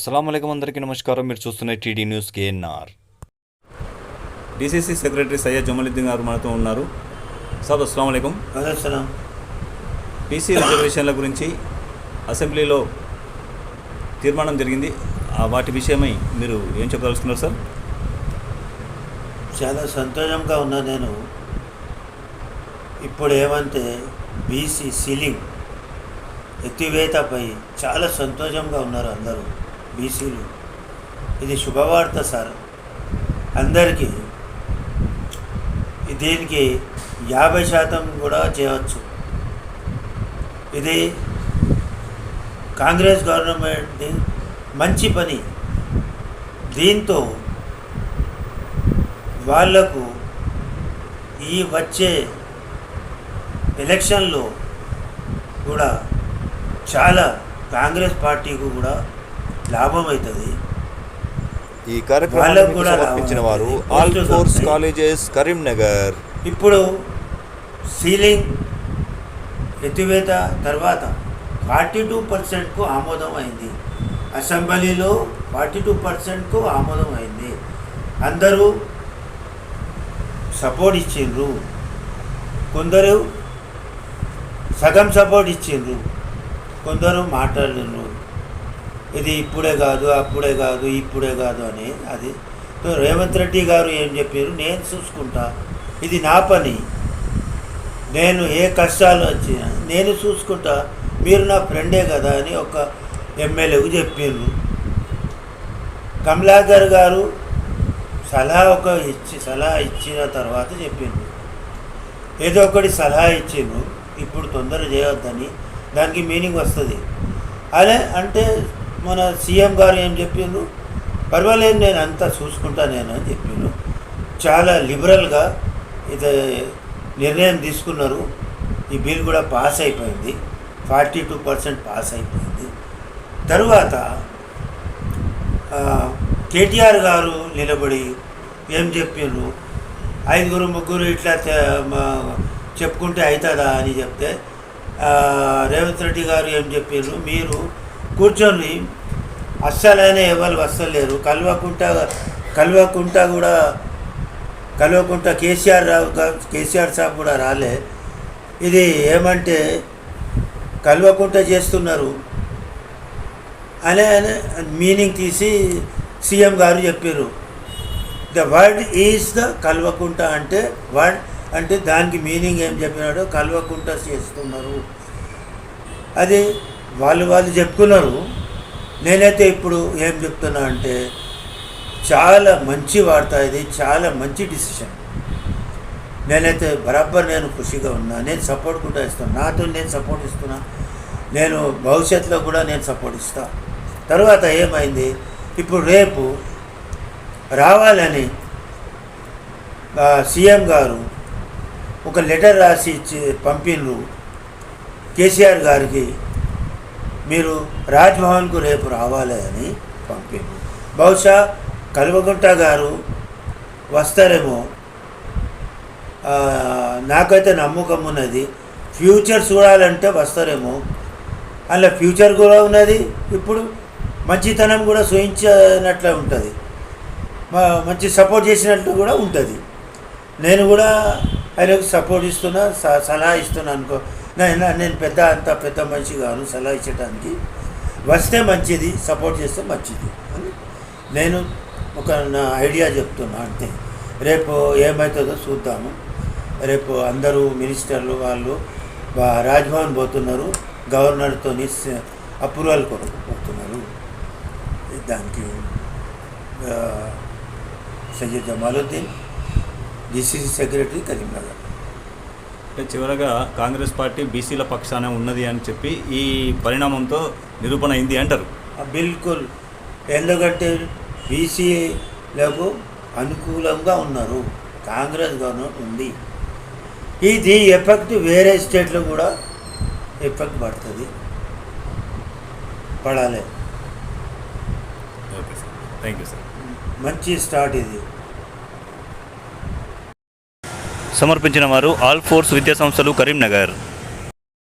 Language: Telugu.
అస్సలాము అలైకుం అందరికీ నమస్కారం. మీరు చూస్తున్న TD news KNR. DCC secretary Syed Jamaluddin గారు మనతో ఉన్నారు. సాబ్ అస్సలాము అలైకుం. బీసీ రిజర్వేషన్ల గురించి అసెంబ్లీలో తీర్మానం జరిగింది. వాటి విషయమై మీరు ఏం చెప్పదలుచుకున్నారు సార్? చాలా సంతోషంగా ఉన్నా నేను. ఇప్పుడు ఏమంటే బీసీ సీలింగ్ ఎత్తివేతపై చాలా సంతోషంగా ఉన్నారు అందరూ బీసీలు. ఇది శుభవార్త సార్ అందరికీ. దీనికి 50% కూడా చేయవచ్చు. ఇది కాంగ్రెస్ గవర్నమెంట్ మంచి పని. దీంతో వాళ్లకు ఈ వచ్చే ఎలక్షన్లో కూడా చాలా కాంగ్రెస్ పార్టీకి కూడా లాభం అవుతుంది. ఈ కార్యక్రమానికి సమర్పించిన వారు ఆల్ ఫోర్స్ కాలేజెస్ కరీంనగర్. ఇప్పుడు సీలింగ్ ఎత్తివేత తర్వాత 42%కు ఆమోదం అయింది. అసెంబ్లీలో 42%కు ఆమోదం అయింది. అందరూ సపోర్ట్ ఇచ్చిండ్రు. కొందరు సగం సపోర్ట్ ఇచ్చిండ్రు, కొందరు మాట్లాడినారు. ఇది ఇప్పుడే కాదు, అప్పుడే కాదు, ఇప్పుడే కాదు అని. అది రేవంత్ రెడ్డి గారు ఏం చెప్పారు, నేను చూసుకుంటా, ఇది నా పని, నేను ఏ కష్టాలు వచ్చినా నేను చూసుకుంటా, మీరు నా ఫ్రెండే కదా అని ఒక ఎమ్మెల్యేకు చెప్పారు. కమలాకర్ గారు సలహా ఇచ్చిన తర్వాత చెప్పిండ్రు, ఏదో ఒకటి సలహా ఇచ్చిండ్రు. ఇప్పుడు తొందర చేయొద్దని, దానికి మీనింగ్ వస్తుంది. అదే అంటే మన సీఎం గారు ఏం చెప్పిండ్రు, పర్వాలేదు నేను అంతా చూసుకుంటా నేను అని చెప్పిండ్రు. చాలా లిబరల్గా ఇది నిర్ణయం తీసుకున్నారు. ఈ బిల్ కూడా పాస్ అయిపోయింది, 42% పాస్ అయిపోయింది. తరువాత కేటీఆర్ గారు నిలబడి ఏం చెప్పిండ్రు, 5 ఇట్లా చెప్పుకుంటే అవుతుందా అని చెప్తే రేవంత్ రెడ్డి గారు ఏం చెప్పారు, మీరు కూర్చొని అస్సలైనా ఎవరు వస్తలేరు, కల్వకుంట కేసీఆర్ సాబ్ కూడా రాలే, ఇది ఏమంటే కల్వకుంట చేస్తున్నారు అనే మీనింగ్ తీసి సీఎం గారు చెప్పారు. The word is the Kalvakuntla అంటే వర్డ్ అంటే దానికి మీనింగ్ ఏం చెప్పినాడో కల్వకుంట చేస్తున్నారు. అది వాళ్ళు చెప్పుకున్నారు. నేనైతే ఇప్పుడు ఏం చెప్తున్నా అంటే చాలా మంచి వార్త, ఇది చాలా మంచి డిసిషన్. నేనైతే బరాబర్ నేను ఖుషిగా ఉన్నా. నేను సపోర్ట్ కూడా ఇస్తాను, నాతో నేను సపోర్ట్ ఇస్తున్నా, నేను భవిష్యత్తులో కూడా నేను సపోర్ట్ ఇస్తా. తర్వాత ఏమైంది, ఇప్పుడు రేపు రావాలని సీఎం గారు ఒక లెటర్ రాసి పంపిన్రు కేసీఆర్ గారికి, మీరు రాజ్భవన్కు రేపు రావాలి అని పంపిండ్రు. బహుశా కల్వకుంట గారు వస్తారేమో, నాకైతే నమ్మకం ఉన్నది. ఫ్యూచర్ చూడాలంటే వస్తారేమో, అలా ఫ్యూచర్ కూడా ఉన్నది. ఇప్పుడు మంచితనం కూడా చూయించినట్లు ఉంటుంది, మంచి సపోర్ట్ చేసినట్లు కూడా ఉంటుంది. నేను కూడా ఆయనకు సపోర్ట్ ఇస్తున్నా, సలహా ఇస్తున్నా అనుకో. నేను అంత పెద్ద మనిషి కాను సలహా ఇచ్చడానికి. వస్తే మంచిది, సపోర్ట్ చేస్తే మంచిది అని నేను ఒక నా ఐడియా చెప్తున్నా అంతే. రేపు ఏమవుతుందో చూద్దాము. రేపు అందరూ మినిస్టర్లు వాళ్ళు రాజ్భవన్ పోతున్నారు, గవర్నర్తో అప్రూవల్ కొరకు పోతున్నారు. దానికి సయ్యద్ జమాలుద్దీన్ డీసీసీ సెక్రటరీ కరీంనగర్. చివరగా కాంగ్రెస్ పార్టీ బీసీల పక్షాన ఉన్నది అని చెప్పి ఈ పరిణామంతో నిరూపణ అయింది అంటారు. బిల్కుల్, ఎందుకంటే బీసీలకు అనుకూలంగా ఉన్నారు, కాంగ్రెస్ గవర్నమెంట్ ఉంది. ఇది ఎఫెక్ట్ వేరే స్టేట్లో కూడా ఎఫెక్ట్ పడుతుంది, పడాలి. Okay sir, thank you sir. మంచి స్టార్ట్ ఇది. సమర్పించిన వారు ఆల్ ఫోర్స్ విద్యా సంస్థలు కరీంనగర్.